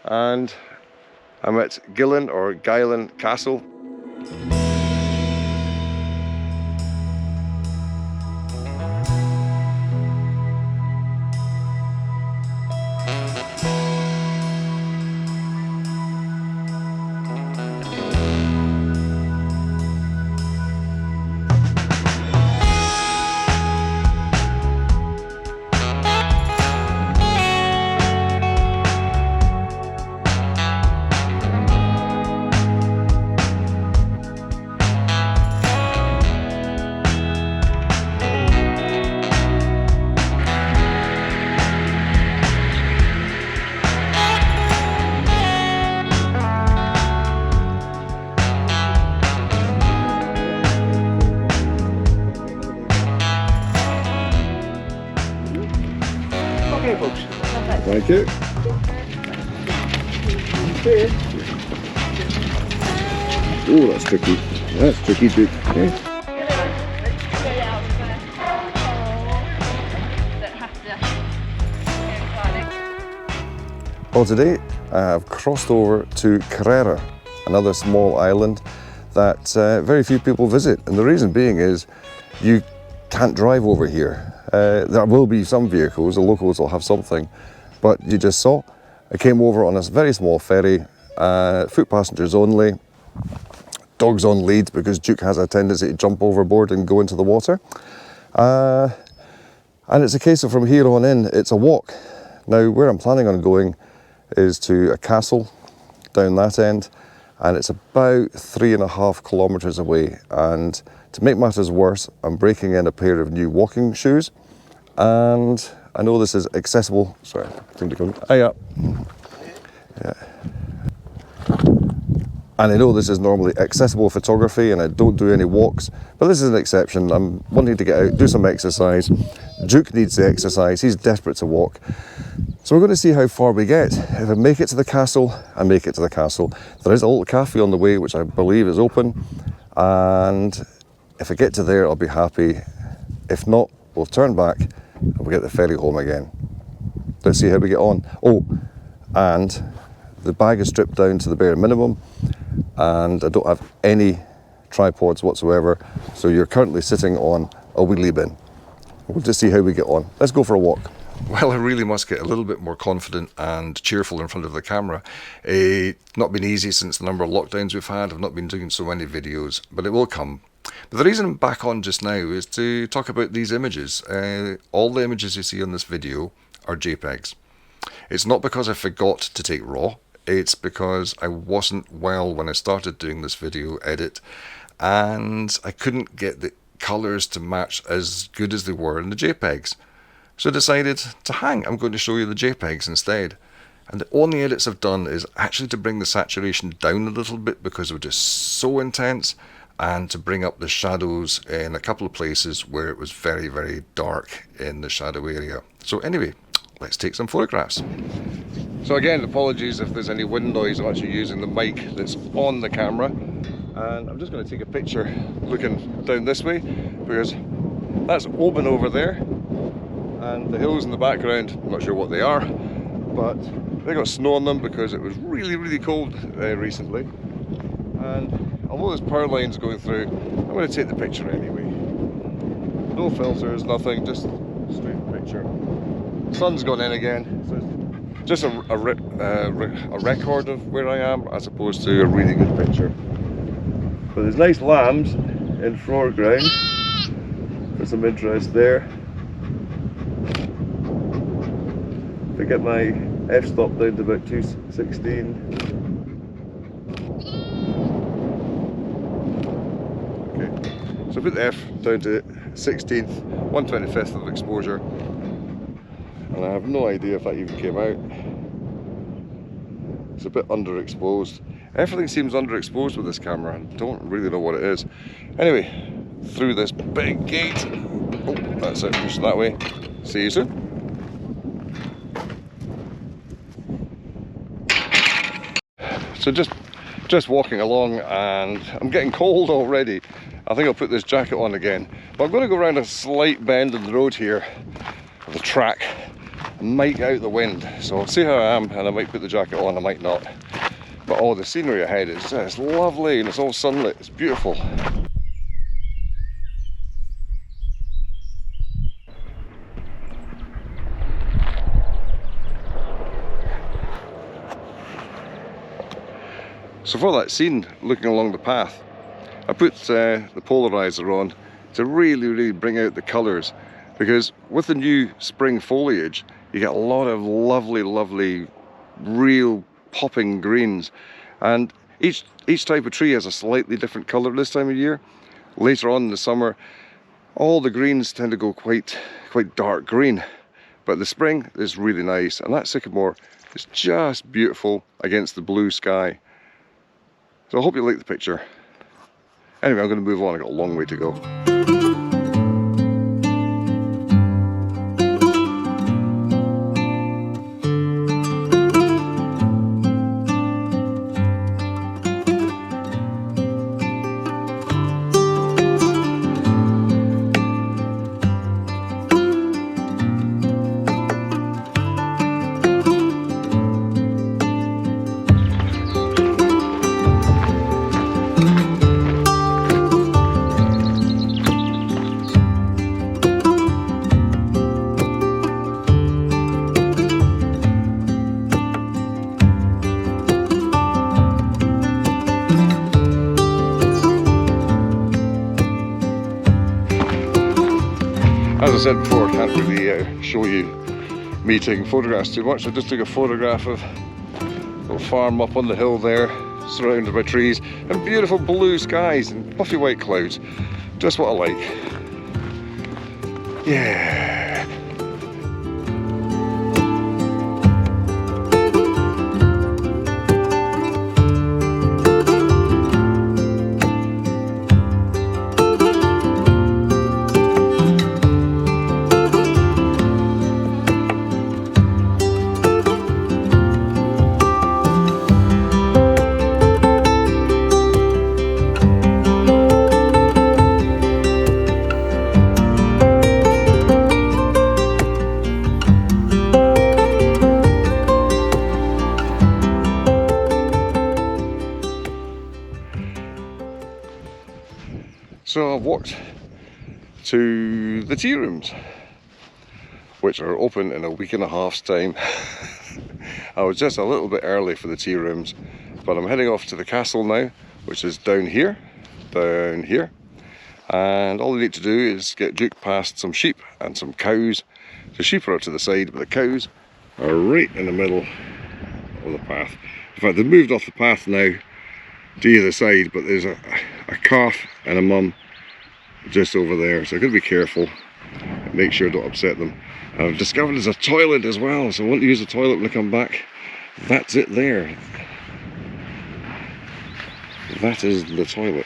and I'm at Gylen Castle. Okay, folks. Thank you. Oh, that's tricky. That's tricky too. Okay. Well, today I have crossed over to Kerrera, another small island that very few people visit, and the reason being is you can't drive over here. There will be some vehicles, the locals will have something, but you just saw, I came over on a very small ferry, foot passengers only, dogs on lead because Duke has a tendency to jump overboard and go into the water. And it's a case of from here on in, it's a walk. Now, where I'm planning on going is to a castle down that end, and it's about 3.5 kilometers away. And to make matters worse, I'm breaking in a pair of new walking shoes, and I know this is accessible. Sorry, I think to come. Yeah. And I know this is normally accessible photography, and I don't do any walks, but this is an exception. I'm wanting to get out, do some exercise. Duke needs the exercise. He's desperate to walk. So we're going to see how far we get. If I make it to the castle, I make it to the castle. There is a little cafe on the way, which I believe is open, and if I get to there, I'll be happy. If not, we'll turn back and we'll get the ferry home again. Let's see how we get on. Oh, and the bag is stripped down to the bare minimum, and I don't have any tripods whatsoever, so you're currently sitting on a wheelie bin. We'll just see how we get on. Let's go for a walk. Well, I really must get a little bit more confident and cheerful in front of the camera. Not been easy since the number of lockdowns we've had. I've not been doing so many videos, but it will come. But the reason I'm back on just now is to talk about these images. All the images you see on this video are JPEGs. It's not because I forgot to take RAW. It's because I wasn't well when I started doing this video edit, and I couldn't get the colours to match as good as they were in the JPEGs. So I decided to hang. I'm going to show you the JPEGs instead. And the only edits I've done is actually to bring the saturation down a little bit because they were just so intense, and to bring up the shadows in a couple of places where it was very, very dark in the shadow area. So anyway, let's take some photographs. So again, apologies if there's any wind noise. I'm actually using the mic that's on the camera, and I'm just going to take a picture looking down this way, because that's Oban over there, and the hills in the background, I'm not sure what they are, but they got snow on them because it was really, really cold recently. And although there's power lines going through, I'm going to take the picture anyway. No filters, nothing, just straight picture. Sun's gone in again, so it's just a record of where I am as opposed to a really good picture. But there's nice lambs in foreground for some interest there. If I get my f-stop down to about 216. Okay, so I put the f down to 16th, 1/25th of exposure, and I have no idea if that even came out. It's a bit underexposed. Everything seems underexposed with this camera. I don't really know what it is. Anyway, through this big gate. Oh, that's it, just that way. See you soon. So just walking along, and I'm getting cold already. I think I'll put this jacket on again. But I'm going to go around a slight bend in the road here, the track, might get out the wind, so I'll see how I am, and I might put the jacket on, I might not. But oh, the scenery ahead is just lovely, and it's all sunlit, it's beautiful. So for that scene, looking along the path, I put the polarizer on to really bring out the colours, because with the new spring foliage you get a lot of lovely real popping greens, and each type of tree has a slightly different colour this time of year. Later on in the summer all the greens tend to go quite dark green, but the spring is really nice, and that sycamore is just beautiful against the blue sky. So I hope you like the picture. Anyway, I'm going to move on, I've got a long way to go. As I said before, I can't really show you me taking photographs too much. I just took a photograph of a little farm up on the hill there, surrounded by trees and beautiful blue skies and puffy white clouds. Just what I like. Yeah. So I've walked to the tea rooms, which are open in a week and a half's time. I was just a little bit early for the tea rooms, but I'm heading off to the castle now, which is down here, and all I need to do is get Duke past some sheep and some cows. The sheep are out to the side, but the cows are right in the middle of the path. In fact, they've moved off the path now to either side, but there's a calf and a mum just over there, so I've got to be careful and make sure I don't upset them. And I've discovered there's a toilet as well, so I want to use the toilet when I come back. That's it there. That is the toilet.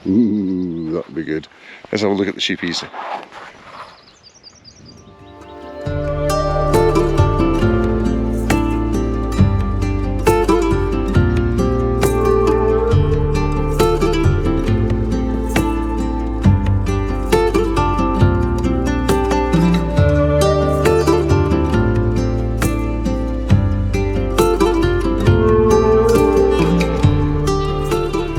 Ooh, that'll be good. Let's have a look at the sheepies.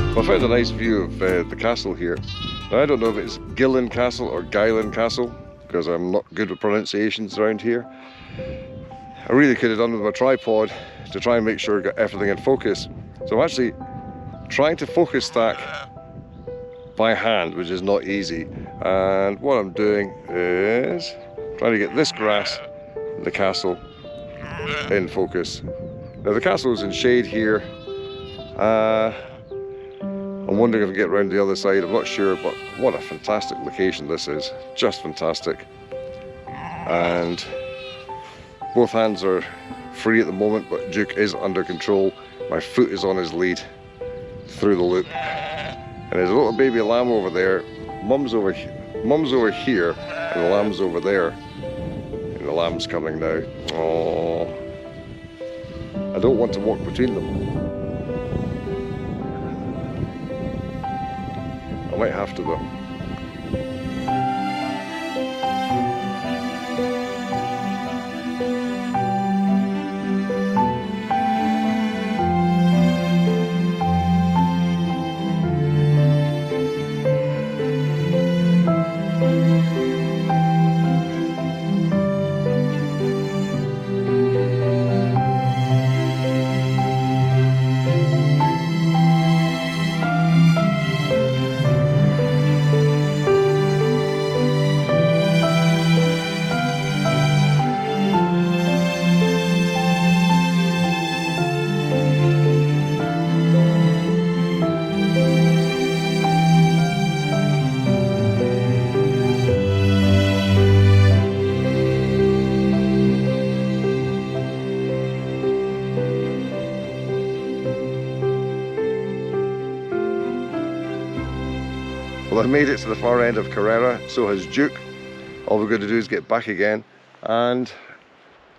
I found a nice view of the castle here. Now, I don't know if it's Gylen Castle or Gylen Castle, because I'm not good with pronunciations around here. I really could have done with my tripod to try and make sure I got everything in focus. So I'm actually trying to focus stack by hand, which is not easy. And what I'm doing is trying to get this grass, the castle, in focus. Now the castle is in shade here. I'm wondering if I can get around the other side, I'm not sure, but what a fantastic location this is. Just fantastic. And both hands are free at the moment, but Duke is under control. My foot is on his lead through the loop. And there's a little baby lamb over there. Mum's over here, and the lamb's over there. And the lamb's coming now. Oh, I don't want to walk between them. I might have to though. Well, I've made it to the far end of Kerrera, so has Duke. All we're going to do is get back again, and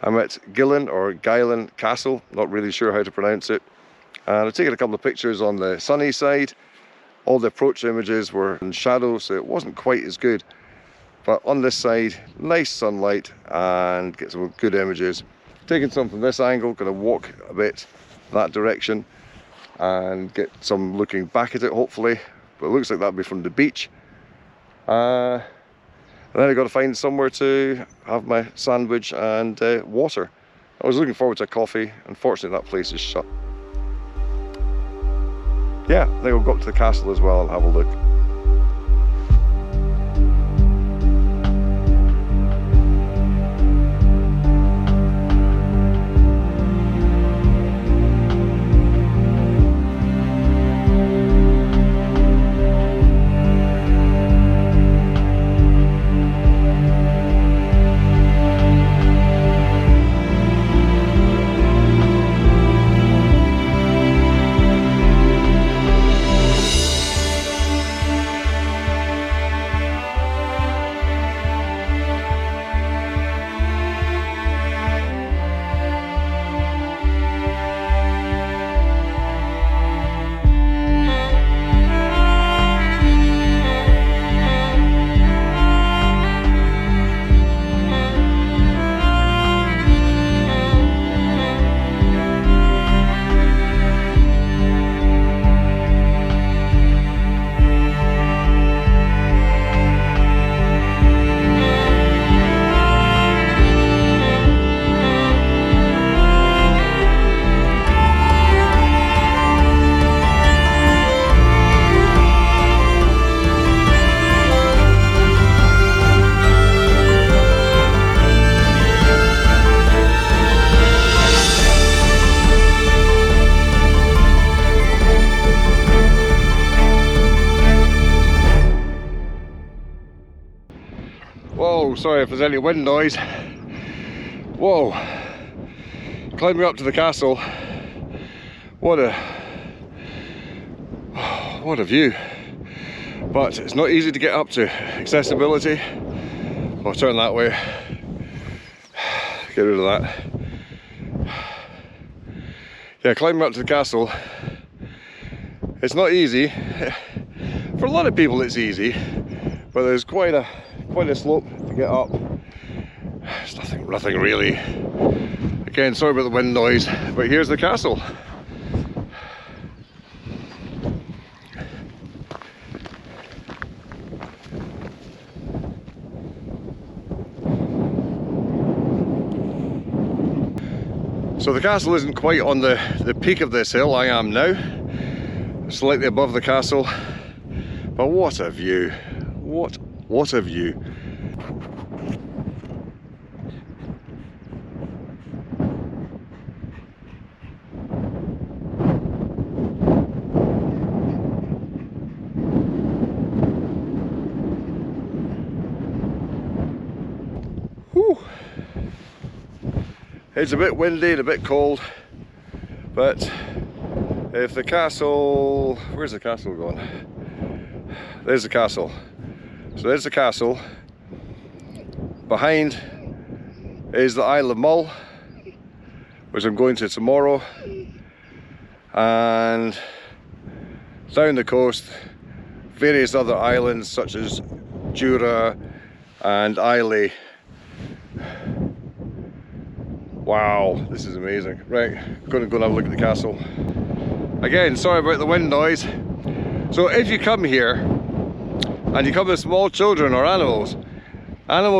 I'm at Gylen Castle, not really sure how to pronounce it. And I've taken a couple of pictures on the sunny side. All the approach images were in shadow, so it wasn't quite as good. But on this side, nice sunlight and get some good images. Taking some from this angle, going to walk a bit that direction and get some looking back at it hopefully. But it looks like that'll be from the beach. And then I've got to find somewhere to have my sandwich and water. I was looking forward to a coffee. Unfortunately, that place is shut. Yeah, I think we'll go up to the castle as well and have a look. Whoa, sorry if there's any wind noise. Whoa, climbing up to the castle. What a view. But it's not easy to get up to. Accessibility. I'll turn that way. Get rid of that. Yeah, climbing up to the castle. It's not easy. For a lot of people it's easy, but there's quite a slope to get up. It's nothing really. Again, sorry about the wind noise, but here's the castle. So the castle isn't quite on the peak of this hill. I am now, slightly above the castle. But what a view! What a view! Whew. It's a bit windy and a bit cold, but if the castle, where's the castle gone? There's the castle. So there's the castle. Behind is the Isle of Mull, which I'm going to tomorrow. And down the coast, various other islands such as Jura and Islay. Wow, this is amazing. Right, I'm going to go and have a look at the castle. Again, sorry about the wind noise. So if you come here, and you come with small children or animals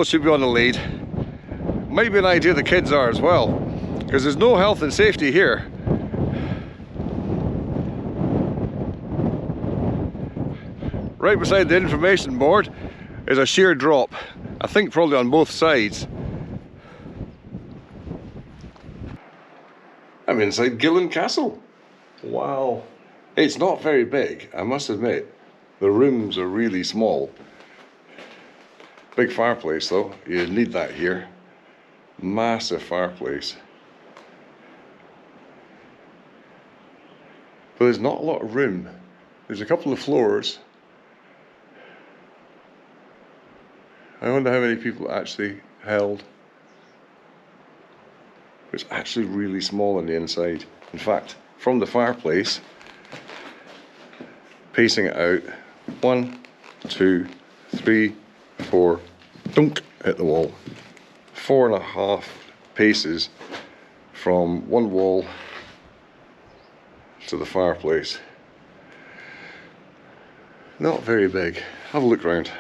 should be on the lead. Might be an idea the kids are as well, because there's no health and safety here. Right beside the information board is a sheer drop. I think probably on both sides. I'm inside Gylen Castle. Wow. It's not very big, I must admit. The rooms are really small. Big fireplace though, you need that here. Massive fireplace. But there's not a lot of room. There's a couple of floors. I wonder how many people actually held. It's actually really small on the inside. In fact, from the fireplace, pacing it out, 1, 2, 3, 4, dunk, hit the wall. 4.5 paces from one wall to the fireplace. Not very big. Have a look round.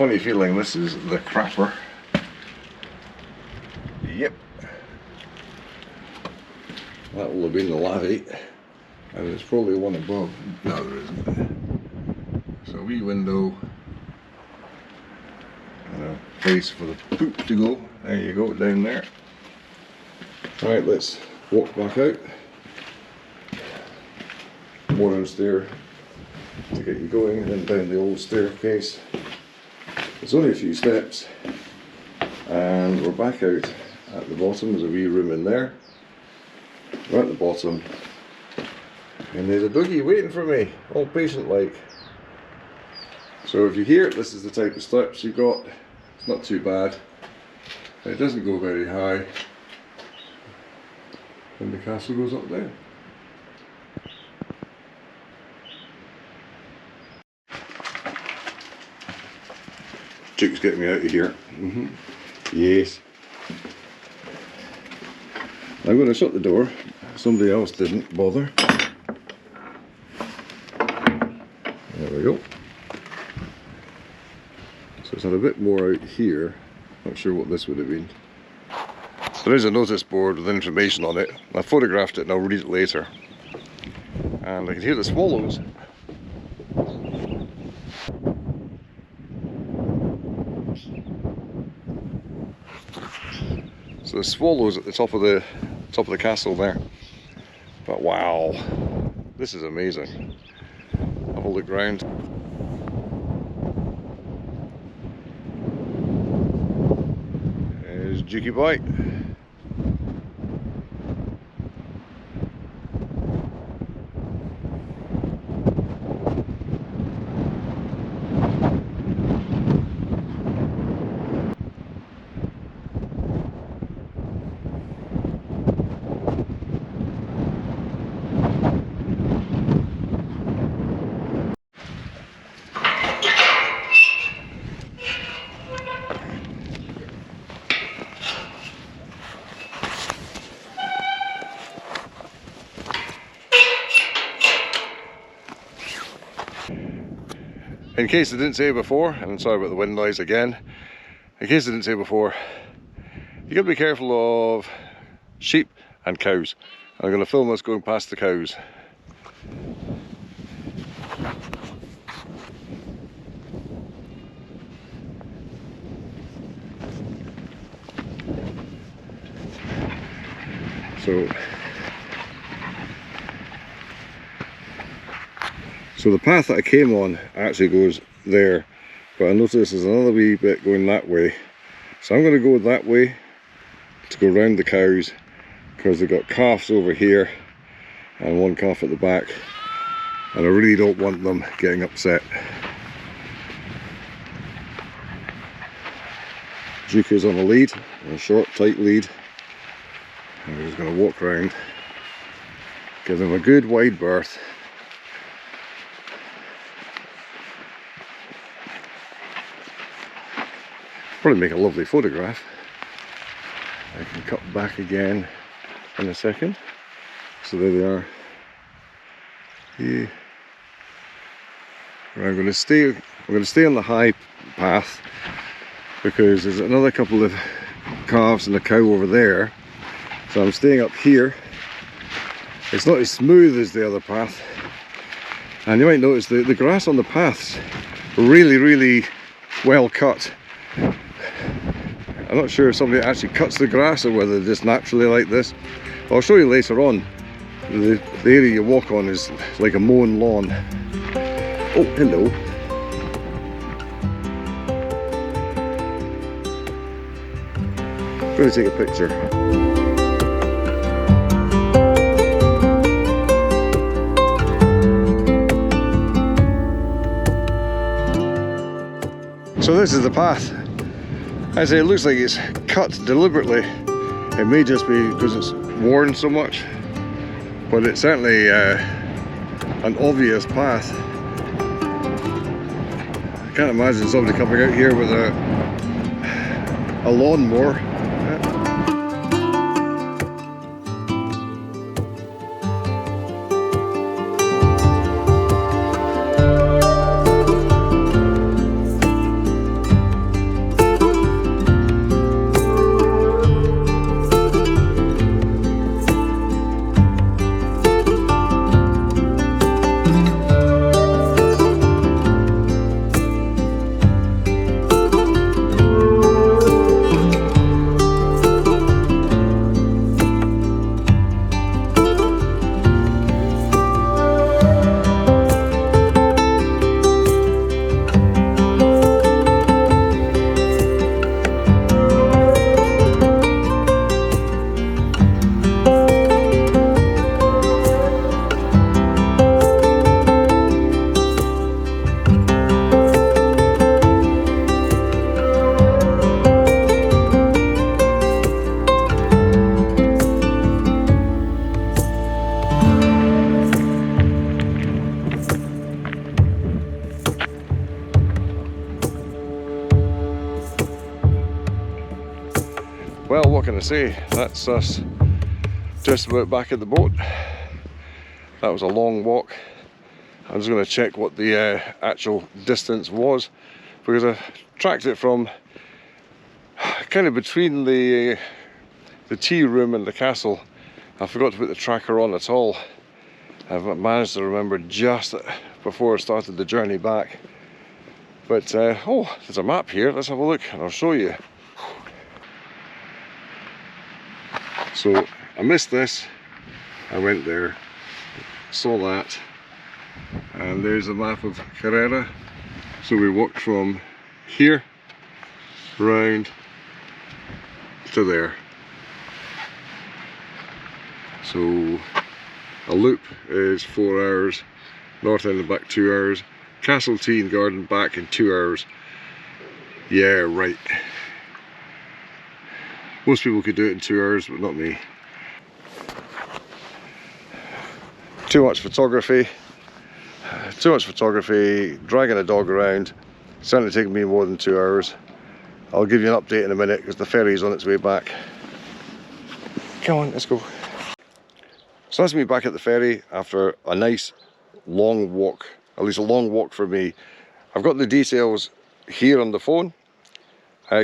Funny feeling, this is the crapper. Yep. That will have been the lavvy. And there's probably one above. No, there isn't. So a wee window. And a place for the poop to go. There you go, down there. Right, let's walk back out. More downstairs to get you going, and then down the old staircase. It's only a few steps, and we're back out at the bottom. There's a wee room in there. We're at the bottom, and there's a doggy waiting for me, all patient-like. So if you hear it, this is the type of steps you got. It's not too bad. It doesn't go very high, and the castle goes up there. Duke's getting me out of here. Yes. I'm going to shut the door. Somebody else didn't bother. There we go. So it's had a bit more out here. Not sure what this would have been. There is a notice board with information on it. I photographed it and I'll read it later. And I can hear the swallows. So the swallows at the top of the castle there. But wow, this is amazing. Have a look round. There's Dukey Boy. In case I didn't say before, and I'm sorry about the wind noise again, in case I didn't say before, you got to be careful of sheep and cows. And I'm going to film us going past the cows. So the path that I came on actually goes there, but I notice there's another wee bit going that way. So I'm going to go that way to go round the cows, because they've got calves over here and one calf at the back, and I really don't want them getting upset. Duke is on a lead, a short tight lead, and we're just going to walk around, give them a good wide berth. Probably make a lovely photograph. I can cut back again in a second. So there they are. Yeah. I'm going to stay on the high path, because there's another couple of calves and a cow over there. So I'm staying up here. It's not as smooth as the other path, and you might notice the grass on the paths really well cut. I'm not sure if somebody actually cuts the grass or whether they're just naturally like this. I'll show you later on. The area you walk on is like a mown lawn. Oh, hello. I'm going to take a picture. So this is the path. I say it looks like it's cut deliberately. It may just be because it's worn so much, but it's certainly an obvious path. I can't imagine somebody coming out here with a lawnmower. Well, what can I say? That's us just about back at the boat. That was a long walk. I'm just going to check what the actual distance was, because I tracked it from kind of between the tea room and the castle. I forgot to put the tracker on at all. I've managed to remember just before I started the journey back. But oh, there's a map here. Let's have a look and I'll show you. So I missed this. I went there, saw that, and there's a map of Kerrera. So we walked from here round to there. So a loop is 4 hours, north end and back 2 hours, castle, tea and garden back in 2 hours. Yeah, right. Most people could do it in 2 hours, but not me. Too much photography, dragging a dog around. Certainly taking me more than 2 hours. I'll give you an update in a minute because the ferry's on its way back. Come on, let's go. So that's me back at the ferry after a nice long walk, at least a long walk for me. I've got the details here on the phone.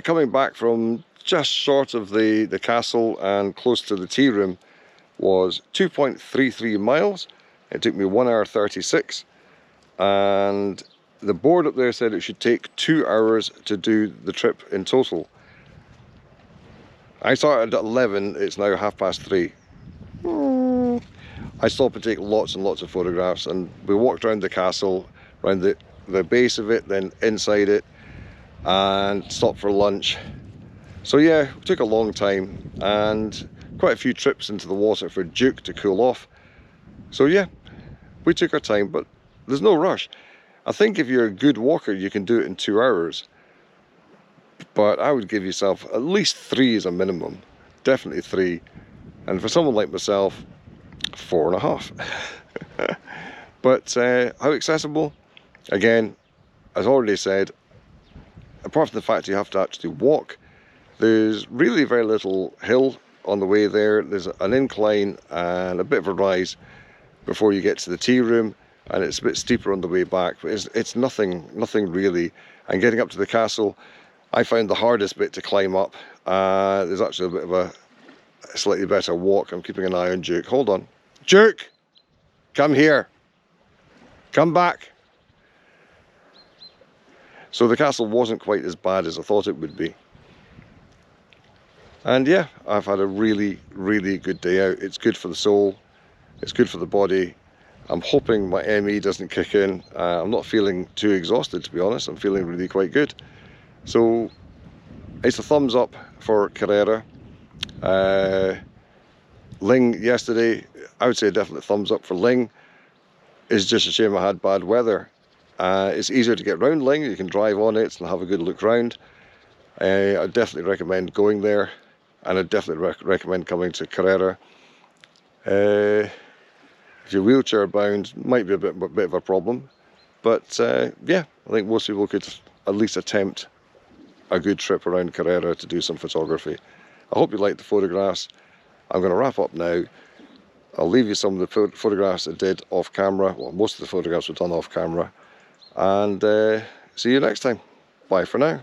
Coming back from just short of the castle and close to the tea room was 2.33 miles. It took me 1 hour 36, and the board up there said it should take 2 hours to do the trip in total. I started at 11, it's now 3:30. I stopped and take lots and lots of photographs, and we walked around the castle, around the base of it, then inside it, and stopped for lunch. So yeah, it took a long time, and quite a few trips into the water for Duke to cool off. So yeah, we took our time, but there's no rush. I think if you're a good walker, you can do it in 2 hours. But I would give yourself at least 3 as a minimum. Definitely 3. And for someone like myself, 4.5. But how accessible? Again, as already said, apart from the fact you have to actually walk, there's really very little hill on the way there. There's an incline and a bit of a rise before you get to the tea room, and it's a bit steeper on the way back, but it's nothing really. And getting up to the castle, I found the hardest bit to climb up. There's actually a bit of a slightly better walk. I'm keeping an eye on Duke. Hold on. Duke! Come here. Come back. So the castle wasn't quite as bad as I thought it would be. And yeah, I've had a really, really good day out. It's good for the soul, it's good for the body. I'm hoping my ME doesn't kick in. I'm not feeling too exhausted, to be honest. I'm feeling really quite good. So it's a thumbs up for Kerrera. Ling yesterday, I would say a definite thumbs up for Ling. It's just a shame I had bad weather. It's easier to get round Ling. You can drive on it and have a good look round. I definitely recommend going there, and I definitely recommend coming to Kerrera. If you're wheelchair bound, might be a bit of a problem, but yeah, I think most people could at least attempt a good trip around Kerrera to do some photography. I hope you liked the photographs. I'm going to wrap up now. I'll leave you some of the photographs I did off camera. Well, most of the photographs were done off camera, and see you next time. Bye for now.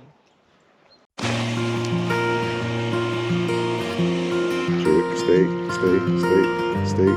Stay.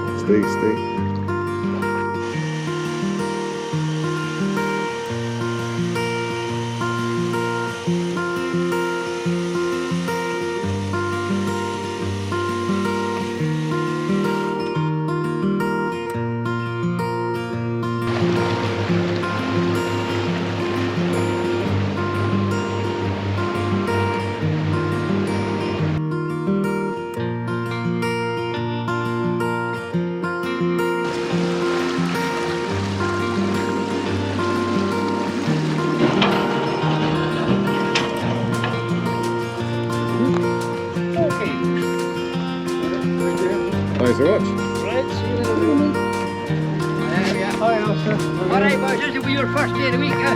Thanks so much. Right, see you later. There we are. Hi, Alistair. Alright, boys, this will be your first day of the week, huh?